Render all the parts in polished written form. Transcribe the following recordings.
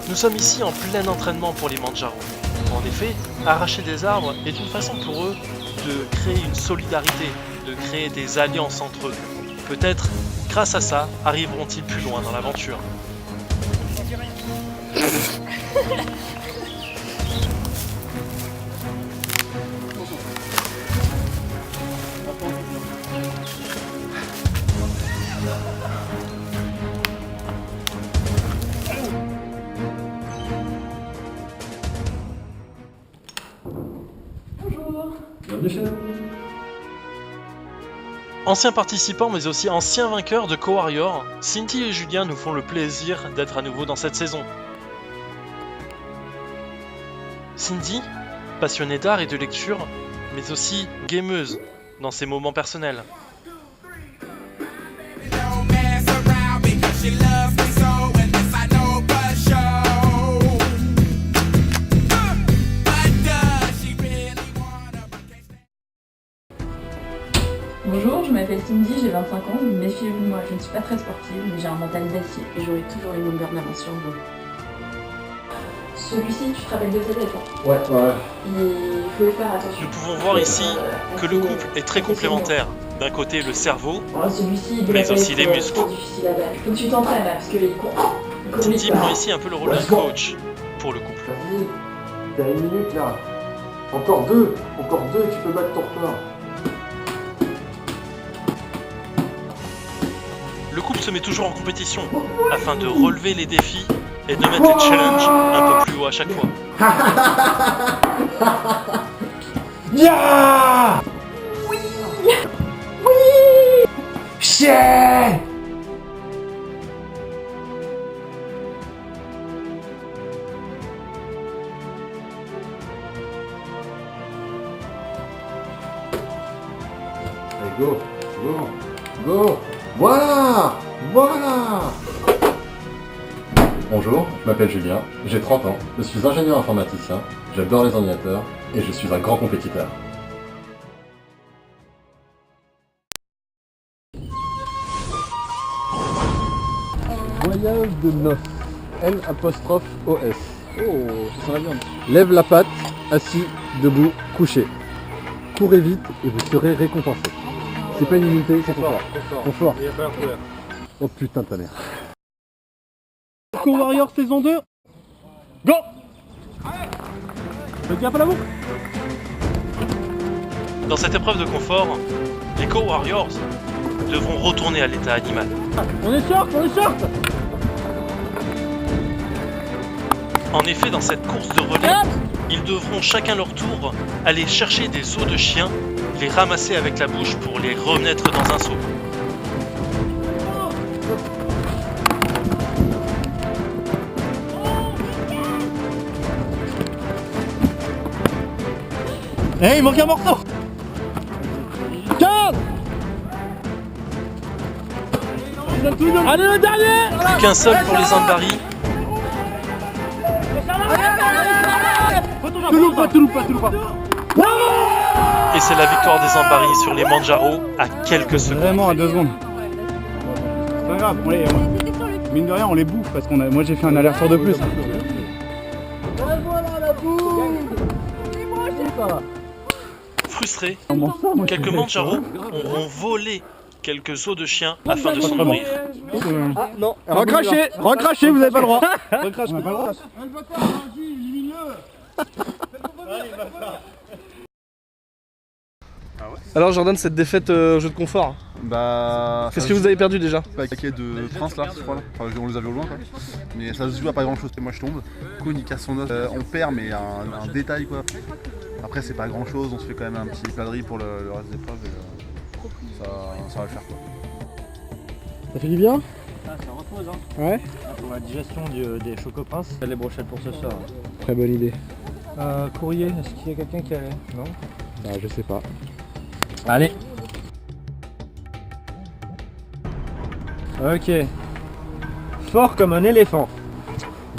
Nous sommes ici en plein entraînement pour les Manjaro. En effet, arracher des arbres est une façon pour eux de créer une solidarité, de créer des alliances entre eux. Peut-être, grâce à ça, arriveront-ils plus loin dans l'aventure. Anciens participants mais aussi anciens vainqueurs de Co-Warrior, Cindy et Julien nous font le plaisir d'être à nouveau dans cette saison. Cindy, passionnée d'art et de lecture, mais aussi gameuse dans ses moments personnels. Bonjour, je m'appelle Cindy, j'ai 25 ans, méfiez-vous de moi, je ne suis pas très sportive, mais j'ai un mental d'acier et j'aurai toujours une longueur d'avance sur vous. Celui-ci, tu te rappelles de télé, toi? Ouais. Il faut faire attention. Nous pouvons voir ici que le couple est très complémentaire. D'un côté le cerveau, Celui-ci, mais aussi les muscles. Trop difficile à battre. Faut que tu t'entraînes là, parce qu'il court. Cindy prend ici un peu le rôle de coach pour le couple. Vas-y, t'as 1 minute là. Encore deux, tu peux battre ton record. Le couple se met toujours en compétition afin de relever les défis et de mettre les challenges un peu plus haut à chaque fois. Yeah! Oui! Chien! Allez, go! Voilà! Bonjour, je m'appelle Julien, j'ai 30 ans, je suis ingénieur informaticien, j'adore les ordinateurs et je suis un grand compétiteur. Voyage de noces, N''OS. Oh, ça sent la viande. Lève la patte, assis, debout, couché. Courez vite et vous serez récompensé. C'est pas une unité, c'est confort. Il y a pas l'air. Oh putain ta mère. Co-Warrior saison 2. Go. Faites gaffe à la boucle. Dans cette épreuve de confort, les Co-Warriors devront retourner à l'état animal. On est short. En effet, dans cette course de relais, ils devront chacun leur tour aller chercher des os de chien, les ramasser avec la bouche pour les remettre dans un seau. Il manque un morceau. 15. Allez le dernier. Plus qu'un seul pour les Zanbari. Tu loupe pas. Et c'est la victoire des Zanbari sur les Manjaro à quelques secondes. Vraiment à 2 secondes. C'est pas grave, mine de rien on les bouffe parce moi j'ai fait un aller-retour de plus. Frustrés, quelques Manjaro auront volé quelques os de chien afin de se nourrir. Non. Recrachez, vous avez pas le droit. Recrache, pas le droit. Alors Jordan, cette défaite au jeu de confort, Bah. qu'est-ce que vous avez perdu déjà? Paquet de prince là, je crois là. Enfin, on les avait au loin quoi. Mais ça se joue à pas grand chose. Moi je tombe. Koun il casse son os. On perd mais un détail quoi. Après c'est pas grand chose, on se fait quand même un petit plat de riz pour le reste des épreuves et ça va le faire quoi. Ça fait du bien? Ça repose hein. Ouais. Pour la digestion des chocoprinces. Les brochettes pour ce soir. Très bonne idée. Courrier, est-ce qu'il y a quelqu'un qui allait? Non. Bah je sais pas. Allez. Ok. Fort comme un éléphant.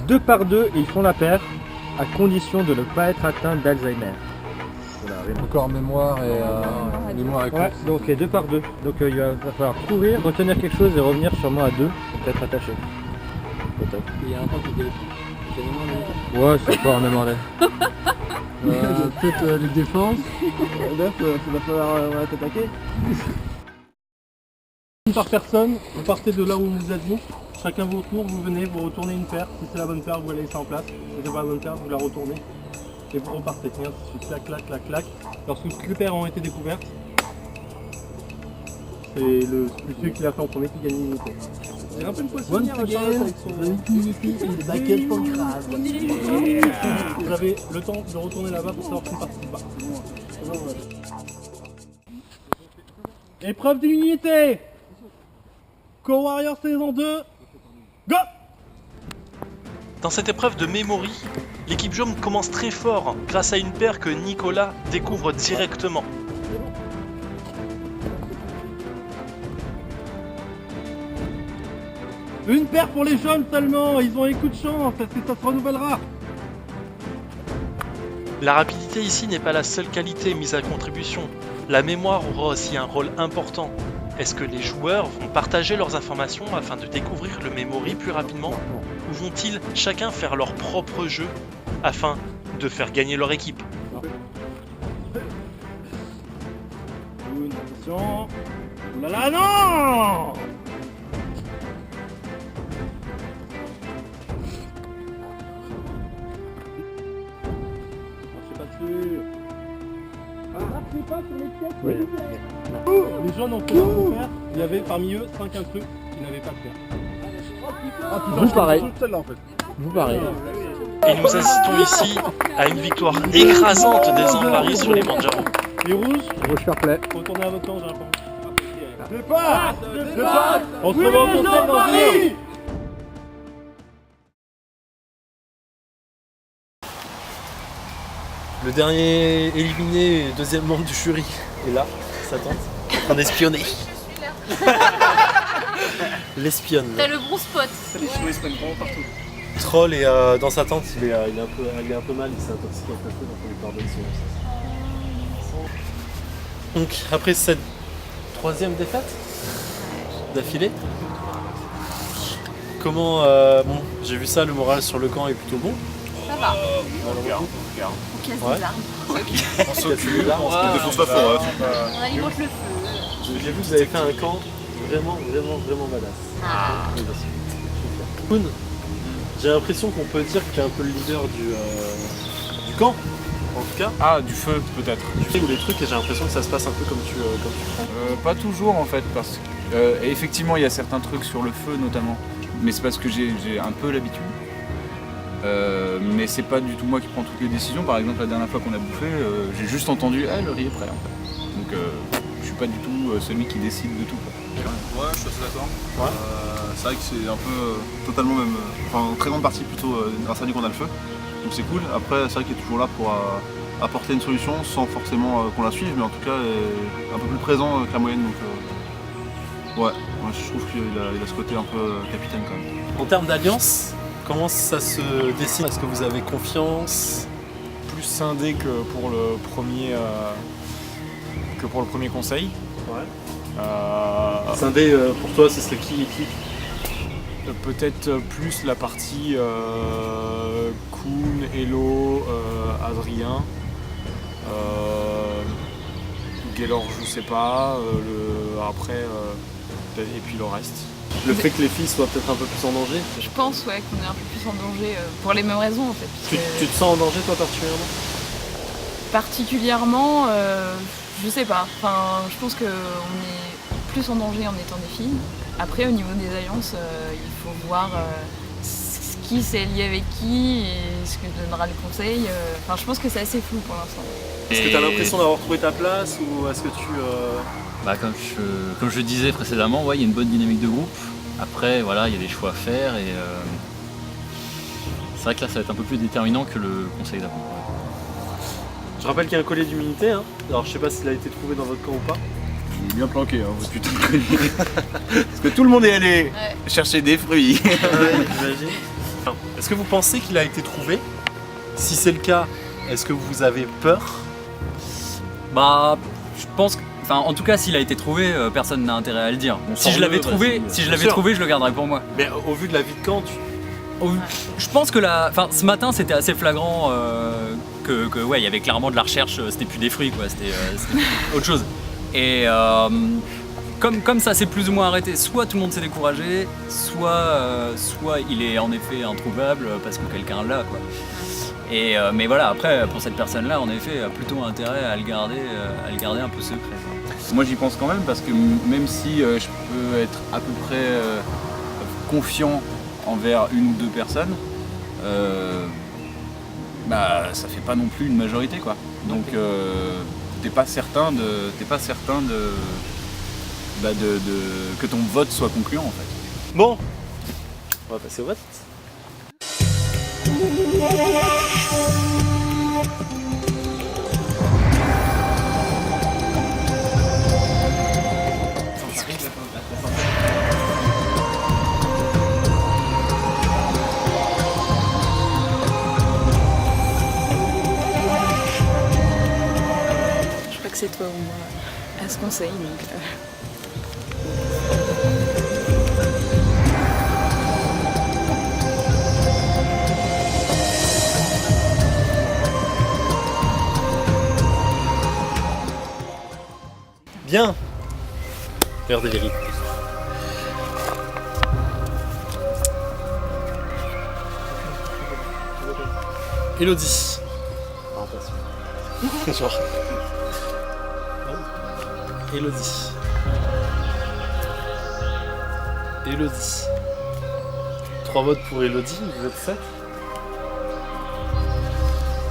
2 par 2, ils font la paire, à condition de ne pas être atteint d'Alzheimer. Encore mémoire et mémoire et Ouais, donc 2 par 2. Donc il va falloir courir, retenir quelque chose et revenir sûrement à 2 pour être attaché. Peut-être. Il y a un temps qui téléphone. Ouais, c'est pas en mémoire. Peut-être les défenses. Bref, ça va falloir t'attaquer. Une par personne, vous partez de là où vous êtes vous. Chacun votre tour, vous venez, vous retournez une paire. Si c'est la bonne paire, vous la laissez en place. Si c'est pas la bonne paire, vous la retournez. Et vous repartez. Et ainsi de suite. Clac, clac, clac, clac. Lorsque toutes les paires ont été découvertes, c'est celui qui l'a fait en premier qui gagne l'unité. J'ai un peu une poissonnière avec Vous avez le temps de retourner là-bas pour savoir qui participe pas. Épreuve d'unité. Co-Warrior saison 2. Go! Dans cette épreuve de memory, l'équipe jaune commence très fort grâce à une paire que Nicolas découvre directement. Une paire pour les jeunes seulement, ils ont un coup de chance, est-ce que ça se renouvellera? La rapidité ici n'est pas la seule qualité mise à contribution. La mémoire aura aussi un rôle important. Est-ce que les joueurs vont partager leurs informations afin de découvrir le memory plus rapidement? Ou vont-ils chacun faire leur propre jeu afin de faire gagner leur équipe? Attention. Oh là là, non! Oui. Les jeunes ont fait leur faire, il y avait parmi eux 5 intrus qui n'avaient pas de paire. Vous pareil. Vous pareil. Et nous assistons ici à une victoire écrasante des Zambari sur les Manjaro. Les rouges, Rouge fair play. retournez à votre camp, j'ai un point. Départ! Départ! On se revoit au conseil dans une heure. Le dernier éliminé, deuxième membre du jury, est là, sa tante, en train d'espionner. L'espionne. T'as le bon spot. Troll est dans sa tente, il est un peu mal, il s'est intoxiqué un peu, donc on lui pardonne son. Donc après cette troisième défaite d'affilée, comment bon, j'ai vu ça, le moral sur le camp est plutôt bon. Ça va. On casse des armes. On s'occupe, On défonce la forêt. On alimente le feu. J'ai vu que vous avez fait un camp vraiment badass. Koun, j'ai l'impression qu'on peut dire que tu es un peu le leader du camp, en tout cas. Ah, du feu peut-être. Du feu ou les trucs, et j'ai l'impression que ça se passe un peu comme tu crois. Pas toujours en fait, parce que effectivement il y a certains trucs sur le feu notamment, mais c'est parce que j'ai un peu l'habitude. Mais c'est pas du tout moi qui prends toutes les décisions. Par exemple, la dernière fois qu'on a bouffé, j'ai juste entendu le riz est prêt en fait. Donc je suis pas du tout celui qui décide de tout. Ouais, je suis assez d'accord. Ouais. C'est vrai que c'est un peu totalement même, enfin en très grande partie plutôt grâce à lui qu'on a le feu. Donc c'est cool. Après c'est vrai qu'il est toujours là pour apporter une solution sans forcément qu'on la suive, mais en tout cas un peu plus présent que la moyenne. Donc ouais, moi je trouve qu'il a ce côté un peu capitaine quand même. En termes d'alliance, comment ça se dessine? Est-ce que vous avez confiance? Plus scindé que pour le premier conseil. Ouais. Scindé pour toi, ce serait qui et qui? Peut-être plus la partie Koun, Hello, Adrien, Gaylor, je sais pas, après, et puis le reste. Le fait que les filles soient peut-être un peu plus en danger? Je pense qu'on est un peu plus en danger pour les mêmes raisons en fait. Tu te sens en danger toi Particulièrement, je sais pas. Enfin, je pense qu'on est plus en danger en étant des filles. Après, au niveau des alliances, il faut voir qui s'est lié avec qui et ce que donnera le conseil. Enfin, je pense que c'est assez flou pour l'instant. Est-ce que tu as l'impression d'avoir trouvé ta place ou est-ce que tu... Comme je disais précédemment, ouais, il y a une bonne dynamique de groupe. Après, voilà, il y a des choix à faire et c'est vrai que là, ça va être un peu plus déterminant que le conseil d'avant. Je rappelle qu'il y a un collier d'immunité, hein. Alors je sais pas s'il a été trouvé dans votre camp ou pas. Il est bien planqué, hein, votre putain de collier. Parce que tout le monde est allé chercher des fruits. Ouais, j'imagine. Est-ce que vous pensez qu'il a été trouvé? Si c'est le cas, est-ce que vous avez peur? Bah, je pense que... Enfin, en tout cas, s'il a été trouvé, personne n'a intérêt à le dire. Bon, si je l'avais trouvé, je le garderais pour moi. Mais au vu de la vie de camp, je pense que ce matin c'était assez flagrant que ouais, il y avait clairement de la recherche, c'était plus des fruits quoi, c'était autre chose. Et comme ça s'est plus ou moins arrêté, soit tout le monde s'est découragé, soit il est en effet introuvable parce que quelqu'un l'a quoi. Et mais voilà, après pour cette personne-là, en effet, a plutôt intérêt à le garder un peu secret. Moi j'y pense quand même parce que même si je peux être à peu près confiant envers une ou deux personnes, ça fait pas non plus une majorité quoi. Donc t'es pas certain que ton vote soit concluant en fait. Bon, on va passer au vote. Je crois que c'est toi ou moi à ce conseil, donc... Bien. L'heure de vérité. Elodie. Bonsoir. Elodie. Elodie. 3 votes pour Elodie, vous êtes 7.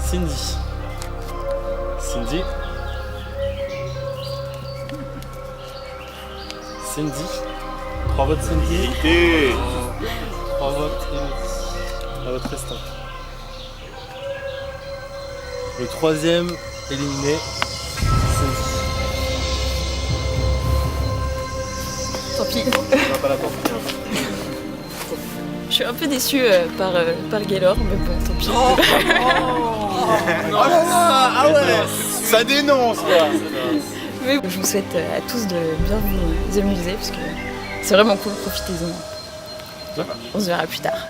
Cindy. Cindy. Cindy. 3 votes Cindy. 3 votes Elodie. À votre restant. Le 3e éliminé, Cindy. Tant pis. On va pas l'attendre. Je suis un peu déçue par Gaylor, mais bon, tant pis. Ah ouais, ça dénonce quoi. Mais je vous souhaite à tous de bien vous amuser, parce que c'est vraiment cool, profitez-en. On se verra plus tard.